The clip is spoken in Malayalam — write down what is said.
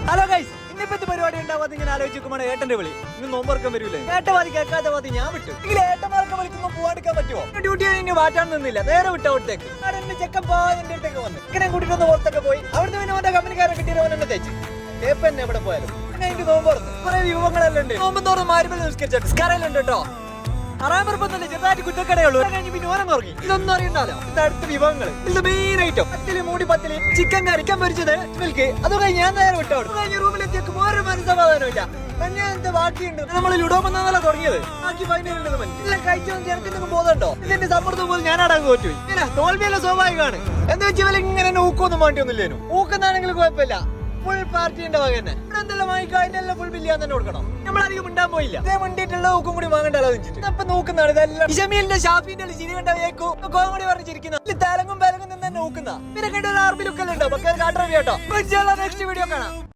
ഹലോ ഗൈസ്, ഇന്നിപ്പത്തെ പരിപാടി ഉണ്ടാവാതെ ഇങ്ങനെ ആലോചിക്കുമ്പോൾ ഏട്ടന്റെ വിളി ഇന്ന് നോമ്പറക്കം വരൂലേ? ഏട്ടവാദി കേൾക്കാത്ത വാതി ഞാൻ വിട്ടു. എങ്കിൽ ഏട്ടന്മാർക്ക് വിളിക്കുമ്പോൾ പോവാണ്ടിക്കാൻ പറ്റുമോ? ഡ്യൂട്ടി കഴിഞ്ഞ് മാറ്റാൻ നിന്നില്ല, നേരെ വിട്ട അവിടത്തേക്ക്. എന്റെ ചെക്കൻ പോവാൻ എന്റെ അടുത്തേക്ക് വന്നു. ഇങ്ങനെ കൂട്ടിട്ടൊന്ന് പുറത്തൊക്കെ പോയി. അവിടുന്ന് പിന്നെ ഓന്റെ കമ്പനിക്കാരെ കിട്ടിയവൻ എന്നെ തേച്ച് ഏപ്പന്നെ എവിടെ പോയാലും പിന്നെ എനിക്ക് നോമ്പ് തുറന്നു. കുറെ വിഭവങ്ങളെല്ലാം ഉണ്ട്. നോമ്പ് തുറന്ന് മാരിബൽ നിസ്കരിച്ചിട്ട് സ്കറയിലുണ്ട് കേട്ടോ. അറാമർപ്പൊന്നുമില്ല, ചെറുതായിട്ട് കുറ്റക്കടയുള്ളൂ. കഴിഞ്ഞ് പിന്നെ ഓരം തുടങ്ങി. ഇതൊന്നും അറിയണ്ടല്ലോ. ഇത് അടുത്ത വിഭവങ്ങൾ. ഇത് മെയിൻ ഐറ്റം പത്തില് മൂടി പത്തില് ചിക്കൻ കറി, ചിക്കൻ പൊരിച്ചത്, മിൽക്ക്. അത് കഴിഞ്ഞ് ഞാൻ നേരെ വിട്ടു. കഴിഞ്ഞ റൂമിലെത്തിയേക്കും ഒരു മനസ്സമാധാനമില്ല. എന്താ ബാക്കിയുണ്ട്? നമ്മൾ ലുഡോ പന്നല്ല തുടങ്ങിയത്. ബാക്കി ഫൈനൽ എല്ലാം കഴിച്ചു ചേർക്കുന്നൊക്കെ പോകുന്നുണ്ടോ? ഇതിന്റെ സമ്മർദ്ദം പോലും ഞാനടങ്ങ് തോറ്റുപോയി. ഇങ്ങനെ തോൽവിയല്ല സ്വാഭാവികമാണ്. എന്താ വെച്ചാൽ ഇങ്ങനെ ഊക്കൊന്നും വേണ്ടിയൊന്നുമില്ലേനു. ഊക്കുന്നാണെങ്കിൽ കുഴപ്പമില്ല, ഫുൾ പാർട്ടിന്റെ വക തന്നെ. എന്തെല്ലാം വാങ്ങിക്കുക അതിനെല്ലാം ഫുൾ ബില്ല് ഞാൻ തന്നെ കൊടുക്കണം. നമ്മളധികം മിണ്ടാൻ പോയില്ല. ഇതേ മുണ്ടിട്ടുള്ള ഊക്കും കൂടി വാങ്ങണ്ടല്ലോ വെച്ചിട്ട് അപ്പൊ നോക്കുന്നതാണ് ഇതെല്ലാം. ഇഷമീലിന്റെ ഷാഫിന്റെ ചിരി കണ്ട വേക്കും കോമഡി പറഞ്ഞിരിക്കുന്ന തലങ്ങും ബലങ്ങും നിന്ന് തന്നെ നോക്കുന്ന. പിന്നെ കണ്ട ഒരു ആർബി ലുക്കല്ലുണ്ടോ? കാട്ടറവി കേട്ടോ. നെക്സ്റ്റ് വീഡിയോ കാണാം.